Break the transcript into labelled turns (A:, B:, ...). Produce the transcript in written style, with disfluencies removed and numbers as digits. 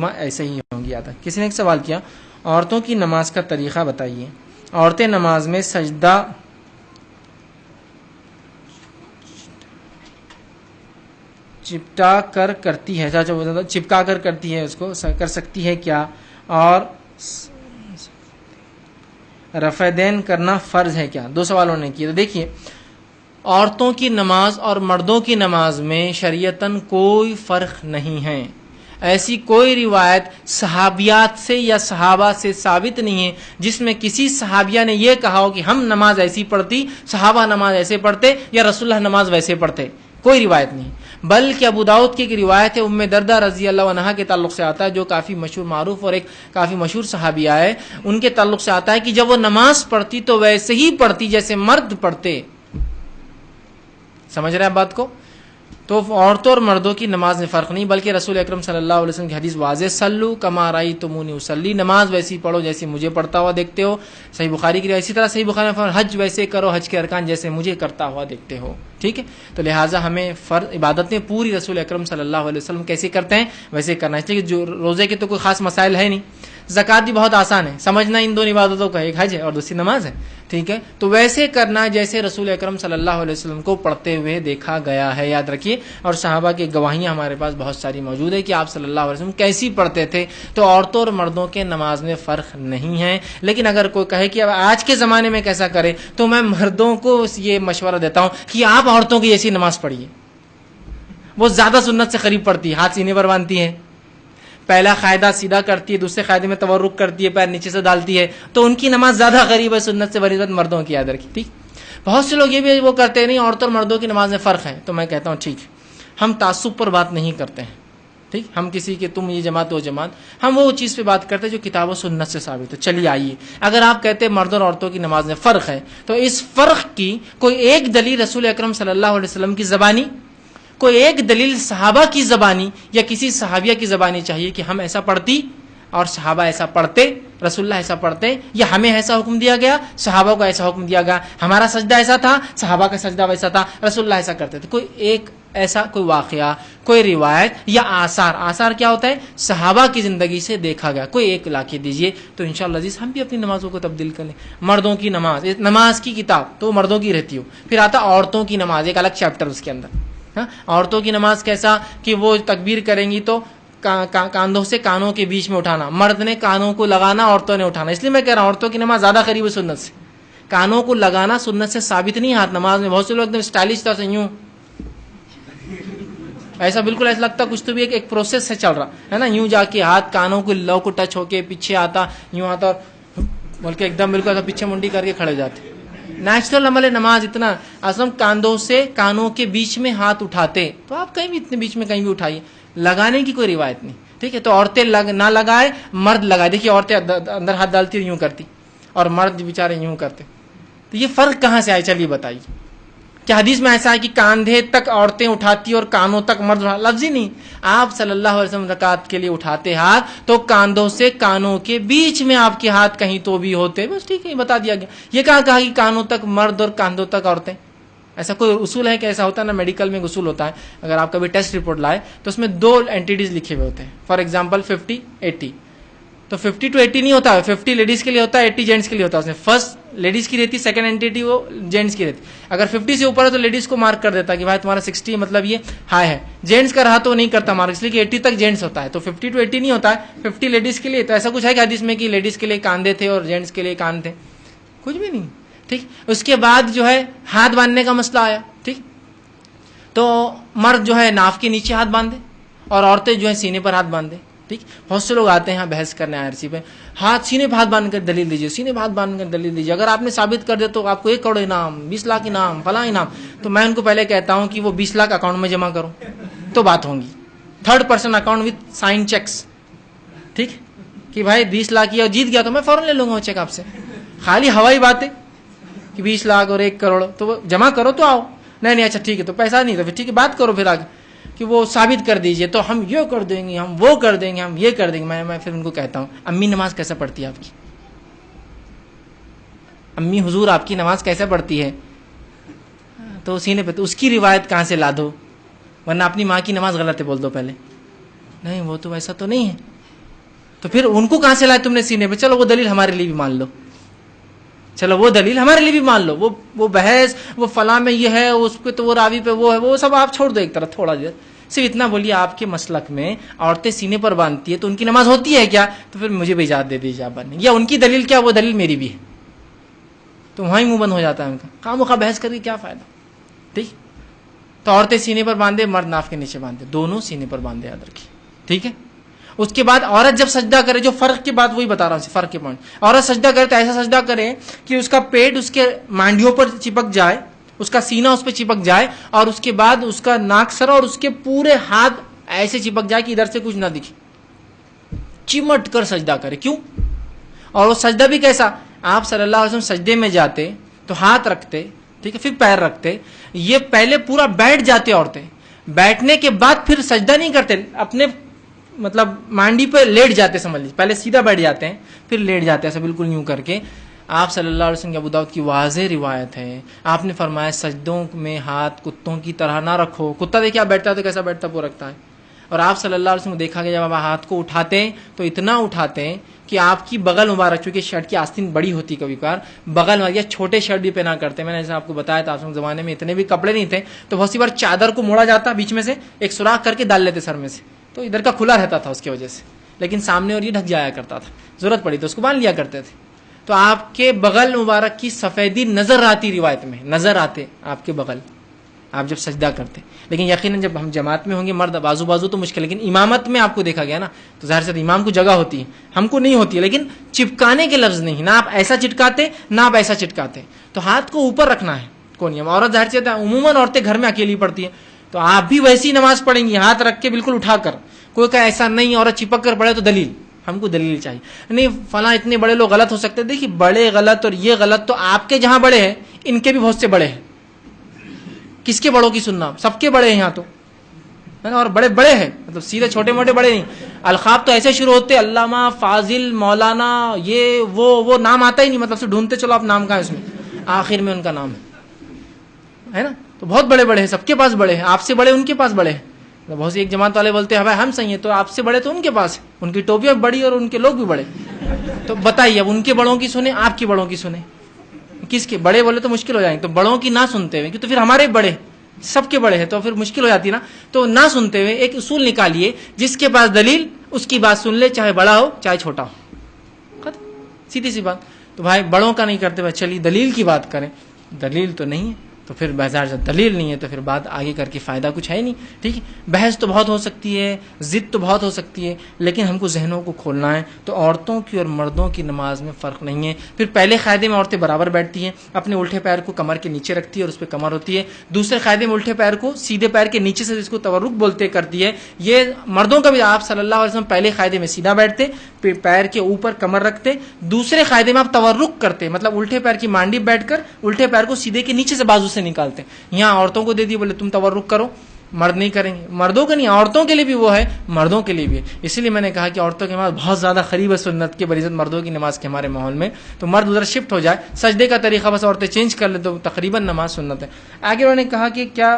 A: ایسے ہی ہوں گی یاد ہے. کسی نے ایک سوال کیا عورتوں کی نماز کا طریقہ بتائیے. عورتیں نماز میں سجدہ چپٹا کر کرتی ہے, چپکا کر کرتی ہے, اس کو کر سکتی ہے کیا, اور رفع دین کرنا فرض ہے کیا؟ دو سوالوں نے کیے. تو دیکھیے عورتوں کی نماز اور مردوں کی نماز میں شریعتاً کوئی فرق نہیں ہے. ایسی کوئی روایت صحابیات سے یا صحابہ سے ثابت نہیں ہے جس میں کسی صحابیہ نے یہ کہا ہو کہ ہم نماز ایسی پڑھتی, صحابہ نماز ایسے پڑھتے, یا رسول اللہ نماز ویسے پڑھتے. کوئی روایت نہیں. بلکہ ابو داؤد کی ایک روایت ہے ام دردہ رضی اللہ عنہا کے تعلق سے آتا ہے, جو کافی مشہور معروف اور ایک کافی مشہور صحابیہ ہے. ان کے تعلق سے آتا ہے کہ جب وہ نماز پڑھتی تو ویسے ہی پڑھتی جیسے مرد پڑھتے. سمجھ رہے ہیں بات کو؟ تو عورتوں اور مردوں کی نماز میں فرق نہیں, بلکہ رسول اکرم صلی اللہ علیہ وسلم کی حدیث واضح, سلو کما رأیتمونی اصلی, نماز ویسی پڑھو جیسے مجھے پڑھتا ہوا دیکھتے ہو. صحیح بخاری کی اسی طرح صحیح بخاری میں حج ویسے کرو, حج کے ارکان جیسے مجھے کرتا ہوا دیکھتے ہو. ٹھیک ہے, تو لہٰذا ہمیں فرض عبادتیں پوری رسول اکرم صلی اللہ علیہ وسلم کیسے کرتے ہیں ویسے کرنا ہے. جو روزے کے تو کوئی خاص مسائل ہے نہیں, زکوٰۃ بھی بہت آسان ہے سمجھنا, ان دو عبادتوں کا, ایک حج ہے اور دوسری نماز ہے. ٹھیک ہے, تو ویسے کرنا جیسے رسول اکرم صلی اللہ علیہ وسلم کو پڑھتے ہوئے دیکھا گیا ہے, یاد رکھیے. اور صحابہ کی گواہیاں ہمارے پاس بہت ساری موجود ہے کہ آپ صلی اللہ علیہ وسلم کیسی پڑھتے تھے. تو عورتوں اور مردوں کے نماز میں فرق نہیں ہے. لیکن اگر کوئی کہے کہ اب آج کے زمانے میں کیسا کرے, تو میں مردوں کو یہ مشورہ دیتا ہوں کہ آپ عورتوں کی جیسی نماز پڑھیے. وہ زیادہ سنت سے قریب پڑتی ہے, ہاتھ سینے پر باندھتی ہے, پہلا قاعدہ سیدھا کرتی ہے, دوسرے قاعدے میں تورک کرتی ہے, پیر نیچے سے ڈالتی ہے, تو ان کی نماز زیادہ قریب ہے سنت سے بنسبت مردوں کی. یاد رکھی. ٹھیک, بہت سے لوگ یہ بھی وہ کرتے نہیں عورتوں اور مردوں کی نماز میں فرق ہے. تو میں کہتا ہوں ٹھیک, ہم تعصب پر بات نہیں کرتے ہیں. ٹھیک, ہم کسی کے تم یہ جماعت وہ جماعت, ہم وہ چیز پہ بات کرتے ہیں جو کتاب و سنت سے ثابت ہے. چلیے آئیے, اگر آپ کہتے ہیں مردوں اور عورتوں کی نماز میں فرق ہے, تو اس فرق کی کوئی ایک دلیل رسول اکرم صلی اللہ علیہ وسلم کی زبانی, کوئی ایک دلیل صحابہ کی زبانی یا کسی صحابیہ کی زبانی چاہیے کہ ہم ایسا پڑھتی اور صحابہ ایسا پڑھتے, رسول اللہ ایسا پڑھتے, یا ہمیں ایسا حکم دیا گیا, صحابہ کو ایسا حکم دیا گیا, ہمارا سجدہ ایسا تھا, صحابہ کا سجدہ ویسا تھا, رسول اللہ ایسا کرتے تھے. کوئی ایک ایسا کوئی واقعہ, کوئی روایت یا آثار, آثار کیا ہوتا ہے صحابہ کی زندگی سے دیکھا گیا, کوئی ایک لا کے دیجئے, تو انشاءاللہ عزیز ہم بھی اپنی نمازوں کو تبدیل کر لیں. مردوں کی نماز, نماز کی کتاب تو مردوں کی رہتی ہو, پھر آتا عورتوں کی نماز, ایک الگ چیپٹر اس کے اندر. عورتوں کی نماز کیسا کہ وہ تکبیر کریں گی تو کاندھوں سے کانوں کے بیچ میں اٹھانا, مرد نے کانوں کو لگانا, عورتوں نے اٹھانا. اس لیے میں کہہ رہا ہوں عورتوں کی نماز زیادہ قریب ہے سنت سے. کانوں کو لگانا سنت سے ثابت نہیں ہاتھ نماز میں. بہت سے لوگ ایک دم اسٹائلش طرح سے یوں, ایسا بالکل ایسا لگتا کچھ تو بھی ایک پروسیس سے چل رہا ہے نا, یوں جا کے ہاتھ کانوں کو لو کو ٹچ ہو کے پیچھے آتا, یوں آتا, اور بلکہ ایک دم بالکل پیچھے منڈی کر کے کھڑے جاتے. نیچرل عمل نماز اتنا اصل کاندھوں سے کانوں کے بیچ میں ہاتھ اٹھاتے, تو آپ کہیں بھی اتنے بیچ میں کہیں بھی اٹھائیے, لگانے کی کوئی روایت نہیں. ٹھیک ہے, تو عورتیں نہ لگائے, مرد لگائے. دیکھیے عورتیں اندر ہاتھ ڈالتی اور یوں کرتی, اور مرد بیچارے یوں کرتے. تو یہ فرق کہاں سے آئے, چلیے بتائیے. کیا حدیث میں ایسا ہے کہ کاندھے تک عورتیں اٹھاتی اور کانوں تک مرد اٹھاتے؟ لفظ ہی نہیں. آپ صلی اللہ علیہ وسلم رکعت کے لیے اٹھاتے ہاتھ تو کاندھوں سے کانوں کے بیچ میں آپ کے ہاتھ کہیں تو بھی ہوتے, بس ٹھیک ہے, بتا دیا گیا. یہ کہا کہ کانوں تک مرد اور کاندھوں تک عورتیں, ایسا کوئی اصول ہے کہ ایسا ہوتا ہے نا. میڈیکل میں ایک اصول ہوتا ہے, اگر آپ کبھی ٹیسٹ رپورٹ لائے تو اس میں 2 اینٹیز لکھے ہوئے ہوتے ہیں. فار ایگزامپل 50-80, تو 50 to 80 نہیں ہوتا ہے, 50 لیڈیز کے لیے ہوتا ہے, 80 جینٹس کے لیے ہوتا ہے. اس میں فرسٹ لیڈیز کی رہتی, سیکنڈ اینٹی وہ جینٹس کی رہتی. اگر 50 سے اوپر ہے تو لیڈیز کو مارک کر دیتا کہ بھائی تمہارا 60 مطلب یہ ہائی ہے. جینٹس کا رہا تو نہیں کرتا مارک, اس لیے کہ 80 تک جینٹس ہوتا ہے. تو 50 to 80 نہیں ہوتا ہے, 50 لیڈیز کے لیے. تو ایسا کچھ ہے کہ حدیث میں کہ لیڈیز کے لیے کاندھے تھے اور جینٹس کے لیے کان تھے, کچھ بھی نہیں. ٹھیک, اس کے بعد جو ہے ہاتھ باندھنے کا مسئلہ آیا. ٹھیک, تو مرد جو ہے ناف کے نیچے ہاتھ باندھے اور عورتیں جو ہے سینے پر ہاتھ باندھے. ٹھیک, بہت سے لوگ آتے ہیں بحث کرنے آرسی پہ, ہاتھ سینے پہ ہاتھ باندھ کر دلیل دیجیے, سینے پہ ہاتھ باندھ کر دلیل دیجیے. اگر آپ نے ثابت کر دے تو آپ کو 1 کروڑ انعام, 20 لاکھ انعام, فلاں انعام. تو میں ان کو پہلے کہتا ہوں کہ وہ 20 لاکھ اکاؤنٹ میں جمع کرو تو بات ہوگی. 3rd person account with sign cheques. ٹھیک, کہ بھائی 20 لاکھ یہ جیت گیا تو میں فوراً لے لوں گا وہ چیک آپ سے. خالی ہوائی بات ہے کہ 20 لاکھ اور 1 کروڑ تو وہ جمع کرو تو آؤ. نہیں اچھا ٹھیک ہے, تو پیسہ نہیں تو پھر ٹھیک ہے بات کرو پھر آگے کہ وہ ثابت کر دیجئے, تو ہم یہ کر دیں گے, ہم وہ کر دیں گے, ہم یہ کر دیں گے. میں پھر ان کو کہتا ہوں امی نماز کیسے پڑھتی ہے آپ کی, امی حضور آپ کی نماز کیسے پڑھتی ہے, تو سینے پہ تو اس کی روایت کہاں سے لا دو, ورنہ اپنی ماں کی نماز غلط ہے بول دو پہلے. نہیں وہ تو ایسا تو نہیں ہے. تو پھر ان کو کہاں سے لائے تم نے سینے پہ؟ چلو وہ دلیل ہمارے لیے بھی مان لو، چلو وہ دلیل ہمارے لیے بھی مان لو، وہ بحث وہ فلاں میں یہ ہے، اس پہ تو وہ راوی پہ وہ ہے، وہ سب آپ چھوڑ دو ایک طرف تھوڑا دیر، صرف اتنا بولیے آپ کے مسلک میں عورتیں سینے پر باندھتی ہے تو ان کی نماز ہوتی ہے کیا؟ تو پھر مجھے بھی اجازت دے دیجیے آپ باندھنے، یا ان کی دلیل کیا وہ دلیل میری بھی ہے، تو وہیں منہ بند ہو جاتا ہے ان کا، خواہ مخواہ بحث کر کے کیا فائدہ؟ ٹھیک، تو عورتیں سینے پر باندھے، مرد ناف کے نیچے باندھے، دونوں سینے پر باندھے، یاد رکھیے، ٹھیک ہے؟ اس کے بعد عورت جب سجدہ کرے، جو فرق کی بات وہی بتا رہا ہوں، فرق کے پوائنٹ، عورت سجدہ کرے تو ایسا سجدہ کرے کہ اس کا پیٹ اس کے مانڈیوں پر چپک جائے، اس کا سینہ اس پہ چپک جائے، اور اس کے بعد اس کا ناک سر اور اس کے پورے ہاتھ ایسے چپک جائے کہ ادھر سے کچھ نہ دکھے، چمٹ کر سجدہ کرے. کیوں؟ اور وہ سجدہ بھی کیسا؟ آپ صلی اللہ علیہ وسلم سجدے میں جاتے تو ہاتھ رکھتے، ٹھیک ہے، پھر پیر رکھتے، یہ پہلے پورا بیٹھ جاتے عورتیں، بیٹھنے کے بعد پھر سجدہ نہیں کرتے، اپنے مطلب مانڈی پہ لیٹ جاتے، سمجھ لیجیے، پہلے سیدھا بیٹھ جاتے ہیں پھر لیٹ جاتے ہیں، ایسا بالکل یوں کر کے. آپ صلی اللہ علیہ وسلم کی ابو داؤد کی واضح روایت ہے، آپ نے فرمایا سجدوں میں ہاتھ کتوں کی طرح نہ رکھو. کتا دیکھیں آپ بیٹھتا ہے تو کیسا بیٹھتا وہ رکھتا ہے. اور آپ صلی اللہ علیہ وسلم کو دیکھا گیا جب آپ ہاتھ کو اٹھاتے ہیں تو اتنا اٹھاتے ہیں کہ آپ کی بغل مبارک، چونکہ شرٹ کی آستین بڑی ہوتی کبھی کبھار، بغل میں، یا چھوٹے شرٹ بھی پہنا کرتے. میں نے جیسے آپ کو بتایا تھا، اس زمانے میں اتنے بھی کپڑے نہیں تھے تو بہت سی بار چادر کو موڑا جاتا بیچ میں سے، ایک سوراخ کر کے ڈال لیتے سر میں سے، تو ادھر کا کھلا رہتا تھا اس کی وجہ سے، لیکن سامنے اور یہ ڈھک جایا کرتا تھا، ضرورت پڑی تو اس کو باندھ لیا کرتے تھے. تو آپ کے بغل مبارک کی سفیدی نظر آتی، روایت میں نظر آتے آپ کے بغل، آپ جب سجدہ کرتے. لیکن یقیناً جب ہم جماعت میں ہوں گے، مرد بازو بازو تو مشکل، لیکن امامت میں آپ کو دیکھا گیا نا، تو ظاہر سے امام کو جگہ ہوتی ہے، ہم کو نہیں ہوتی ہے. لیکن چپکانے کے لفظ نہیں، نہ آپ ایسا چٹکاتے نہ آپ ایسا چٹکاتے، تو ہاتھ کو اوپر رکھنا ہے. کون؟ عورت ظاہر سے عموماً عورتیں گھر میں اکیلی پڑتی ہیں، تو آپ بھی ویسی نماز پڑھیں گی، ہاتھ رکھ کے بالکل اٹھا کر. کوئی کہ ایسا نہیں عورت چپک کر پڑھے تو دلیل، ہم کو دلیل چاہیے. نہیں فلاں اتنے بڑے لوگ غلط ہو سکتے ہیں، دیکھیے بڑے غلط اور یہ غلط تو آپ کے جہاں بڑے ہیں ان کے بھی بہت سے بڑے ہیں. کس کے بڑوں کی سننا؟ سب کے بڑے ہیں یہاں تو، ہے نا، اور بڑے بڑے ہیں، مطلب سیدھے چھوٹے موٹے بڑے نہیں. القاب تو ایسے شروع ہوتے علامہ، فاضل، مولانا، یہ وہ نام آتا ہی نہیں، مطلب سے ڈھونڈتے چلو آپ نام کہاں ہے اس میں، آخر میں ان کا نام ہے نا. تو بہت بڑے بڑے ہیں، سب کے پاس بڑے ہیں، آپ سے بڑے ان کے پاس بڑے ہیں. بہت سی ایک جماعت والے بولتے ہیں بھائی ہم صحیح ہیں، تو آپ سے بڑے تو ان کے پاس ہیں، ان کی ٹوپیاں بڑی اور ان کے لوگ بھی بڑے. تو بتائیے اب ان کے بڑوں کی سنیں آپ کی بڑوں کی سنیں، کس کے بڑے بولے تو مشکل ہو جائیں گے. تو بڑوں کی نہ سنتے ہوئے، تو پھر ہمارے بڑے سب کے بڑے ہیں تو پھر مشکل ہو جاتی نا. تو نہ سنتے ہوئے ایک اصول نکالیے، جس کے پاس دلیل اس کی بات سن لے، چاہے بڑا ہو چاہے چھوٹا ہو، سیدھی سی بات. تو بھائی بڑوں کا نہیں کرتے بھائی، چلیے دلیل کی بات کریں. دلیل تو نہیں ہے تو پھر بازار سے دلیل نہیں ہے تو پھر بات آگے کر کے فائدہ کچھ ہے نہیں. ٹھیک ہے، بحث تو بہت ہو سکتی ہے، ضد تو بہت ہو سکتی ہے، لیکن ہم کو ذہنوں کو کھولنا ہے. تو عورتوں کی اور مردوں کی نماز میں فرق نہیں ہے. پھر پہلے قاعدے میں عورتیں برابر بیٹھتی ہیں، اپنے الٹے پیر کو کمر کے نیچے رکھتی ہے اور اس پہ کمر ہوتی ہے. دوسرے قاعدے میں الٹے پیر کو سیدھے پیر کے نیچے سے، جس کو تورک بولتے، کرتی ہے. یہ مردوں کا بھی آپ صلی اللہ علیہ وسلم پہلے قاعدے میں سیدھا بیٹھتے، پھر پیر کے اوپر کمر رکھتے. دوسرے قاعدے میں آپ تورک کرتے، مطلب الٹے پیر کی مانڈی بیٹھ کر الٹے پیر کو سیدھے کے نیچے سے بازو سے نکالتے. یہاں عورتوں کو دے دی، بولے تم تورک کرو، مرد نہیں کریں گے. مردوں کے نہیں، عورتوں کے لیے بھی وہ ہے، مردوں کے لیے بھی ہے. اسی لیے میں نے کہا کہ عورتوں کی نماز بہت زیادہ قریب ہے سنت کے بنسبت مردوں کی نماز کے ہمارے ماحول میں. تو مرد ادھر شفٹ ہو جائے، سجدے کا طریقہ بس عورتیں چینج کر لیں تو تقریباً نماز سنت ہے. آگے انہوں نے کہا کہ کیا